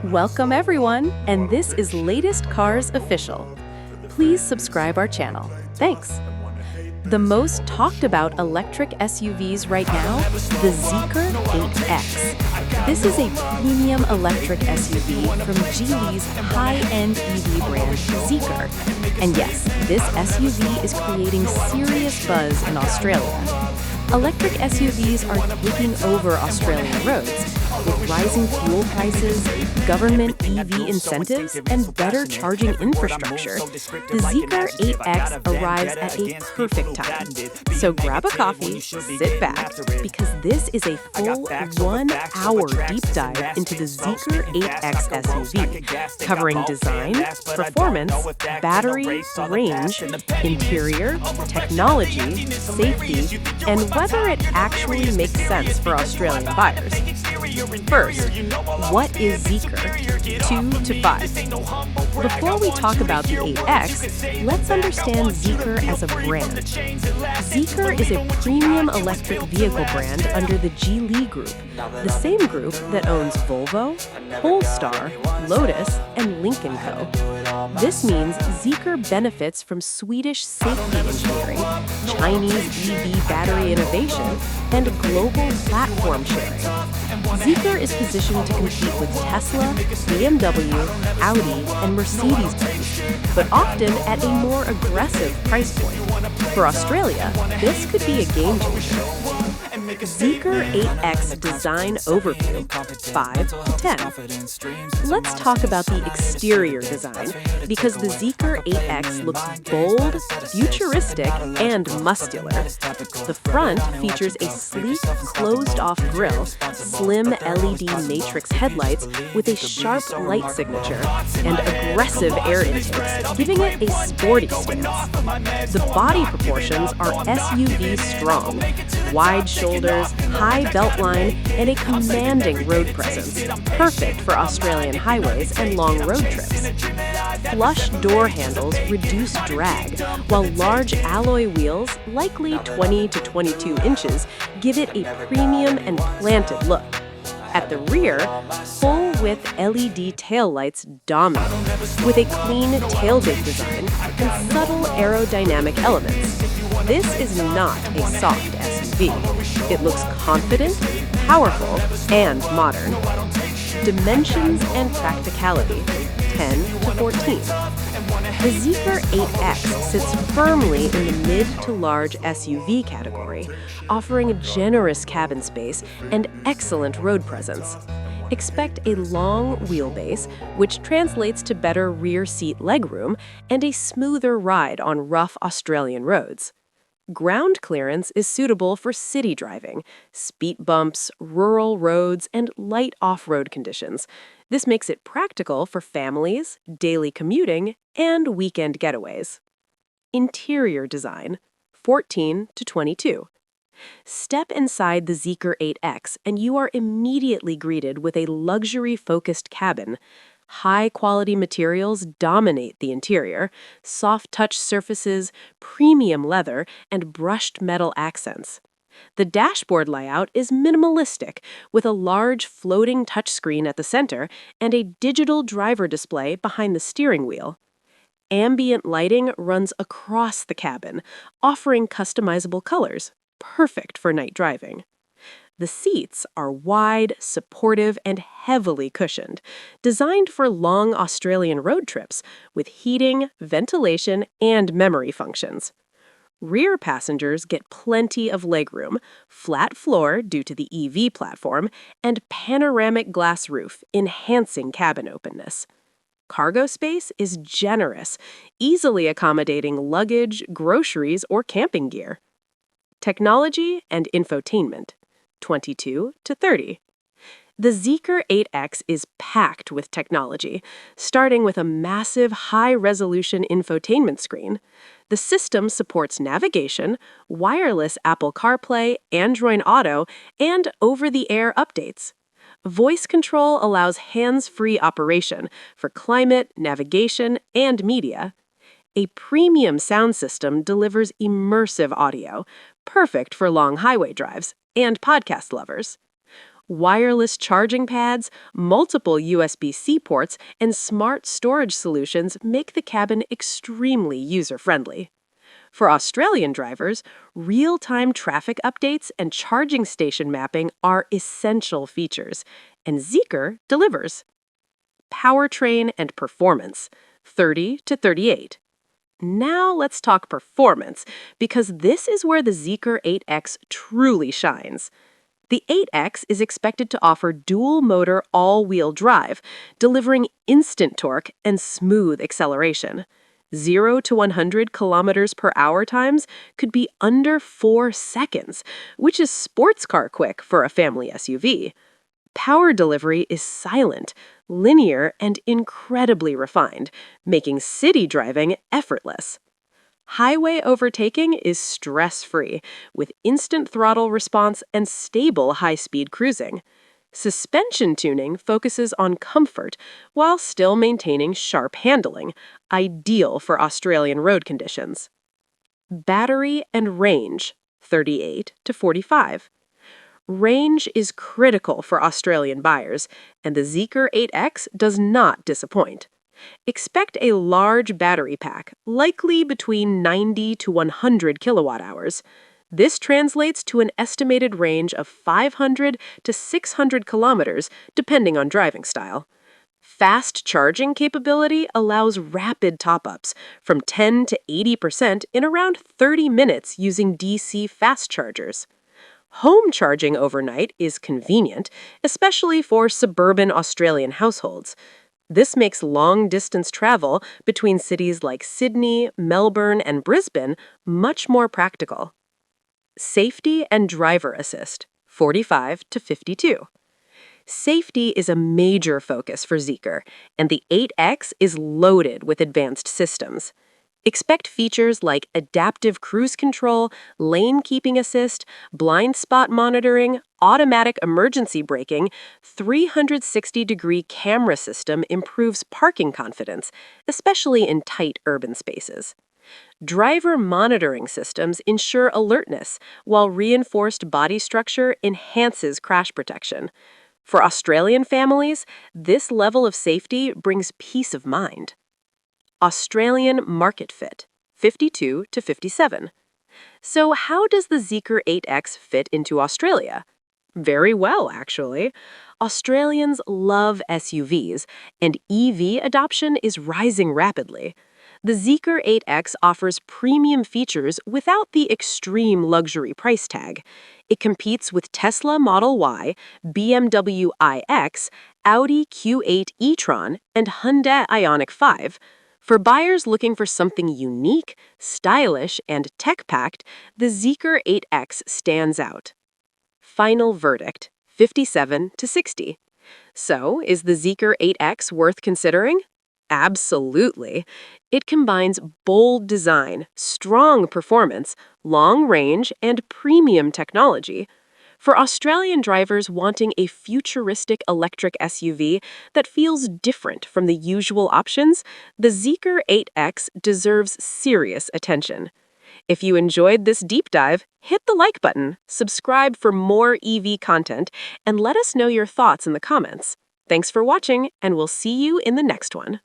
Welcome everyone, and this is Latest Cars Official. Please subscribe our channel. Thanks. The most talked about electric SUVs right now, the Zekker 8X. This is a premium electric SUV from Geely's high-end EV brand, Zekker. And yes, this SUV is creating serious buzz in Australia. Electric SUVs are taking over Australian roads. With rising fuel prices, government EV incentives, and better charging infrastructure, the Zekker 8X arrives at a perfect time. So grab a coffee, sit back, because this is a full 1 hour deep dive into the Zekker 8X SUV, covering design, performance, battery, range, interior, technology, safety, and whether it actually makes sense for Australian buyers. First, what is Zekker? 2 to 5. Before we talk about the 8X, let's understand Zekker as a brand. Zekker is a premium electric vehicle brand under the Geely Group, the same group that owns Volvo, Polestar, Lotus, and Lynk & Co. This means Zekker benefits from Swedish safety engineering, Chinese EV battery innovation, and global platform sharing. Zekker is positioned to compete with Tesla, BMW, Audi, and Mercedes-Benz, but often at a more aggressive price point. For Australia, this could be a game changer. Zekker 8X design overview, 5 to 10. Let's talk about the exterior design, because the Zekker 8X looks bold, futuristic, and muscular. The front features a sleek, closed-off grille, slim LED matrix headlights with a sharp light signature, and aggressive air intakes, giving it a sporty stance. The body proportions are SUV strong, wide shoulders, high belt line, and a commanding road presence, perfect for Australian highways and long road trips. Flush door handles reduce drag, while large alloy wheels, likely 20 to 22 inches, give it a premium and planted look. At the rear, full-width LED taillights dominate, with a clean tailgate design and subtle aerodynamic elements. This is not a soft SUV. It looks confident, powerful, and modern. Dimensions and practicality, 10 to 14. The Zekker 8X sits firmly in the mid to large SUV category, offering generous cabin space and excellent road presence. Expect a long wheelbase, which translates to better rear seat legroom and a smoother ride on rough Australian roads. Ground clearance is suitable for city driving, speed bumps, rural roads, and light off-road conditions. This makes it practical for families, daily commuting, and weekend getaways. Interior design, 14 to 22. Step inside the Zekker 8X and you are immediately greeted with a luxury-focused cabin. High-quality materials dominate the interior, soft-touch surfaces, premium leather, and brushed metal accents. The dashboard layout is minimalistic, with a large floating touchscreen at the center and a digital driver display behind the steering wheel. Ambient lighting runs across the cabin, offering customizable colors, perfect for night driving. The seats are wide, supportive, and heavily cushioned, designed for long Australian road trips with heating, ventilation, and memory functions. Rear passengers get plenty of legroom, flat floor due to the EV platform, and panoramic glass roof, enhancing cabin openness. Cargo space is generous, easily accommodating luggage, groceries, or camping gear. Technology and infotainment, 22 to 30. The Zekker 8X is packed with technology, starting with a massive high-resolution infotainment screen. The system supports navigation, wireless Apple CarPlay, Android Auto, and over-the-air updates. Voice control allows hands-free operation for climate, navigation, and media. A premium sound system delivers immersive audio, perfect for long highway drives and podcast lovers. Wireless charging pads, multiple USB-C ports, and smart storage solutions make the cabin extremely user-friendly. For Australian drivers, real-time traffic updates and charging station mapping are essential features, and Zekker delivers. Powertrain and performance, 30 to 38. Now let's talk performance, because this is where the Zekker 8X truly shines. The 8X is expected to offer dual-motor all-wheel drive, delivering instant torque and smooth acceleration. 0 to 100 kilometers per hour times could be under 4 seconds, which is sports car quick for a family SUV. Power delivery is silent, linear, and incredibly refined, making city driving effortless. Highway overtaking is stress-free, with instant throttle response and stable high-speed cruising. Suspension tuning focuses on comfort while still maintaining sharp handling, ideal for Australian road conditions. Battery and range, 38 to 45. Range is critical for Australian buyers, and the Zekker 8X does not disappoint. Expect a large battery pack, likely between 90 to 100 kilowatt hours. This translates to an estimated range of 500 to 600 kilometers, depending on driving style. Fast charging capability allows rapid top-ups, from 10 to 80% in around 30 minutes using DC fast chargers. Home charging overnight is convenient, especially for suburban Australian households. This makes long-distance travel between cities like Sydney, Melbourne, and Brisbane much more practical. Safety and driver assist, 45 to 52. Safety is a major focus for Zekker, and the 8X is loaded with advanced systems. Expect features like adaptive cruise control, lane keeping assist, blind spot monitoring, automatic emergency braking. 360-degree camera system improves parking confidence, especially in tight urban spaces. Driver monitoring systems ensure alertness, while reinforced body structure enhances crash protection. For Australian families, this level of safety brings peace of mind. Australian market fit, 52 to 57. So how does the Zekker 8X fit into Australia? Very well, actually. Australians love SUVs, and EV adoption is rising rapidly. The Zekker 8X offers premium features without the extreme luxury price tag. It competes with Tesla Model Y, BMW iX, Audi Q8 e-tron, and Hyundai Ioniq 5. For buyers looking for something unique, stylish, and tech-packed, the Zekker 8X stands out. Final verdict, 57 to 60. So, is the Zekker 8X worth considering? Absolutely. It combines bold design, strong performance, long range, and premium technology. For Australian drivers wanting a futuristic electric SUV that feels different from the usual options, the Zekker 8X deserves serious attention. If you enjoyed this deep dive, hit the like button, subscribe for more EV content, and let us know your thoughts in the comments. Thanks for watching, and we'll see you in the next one.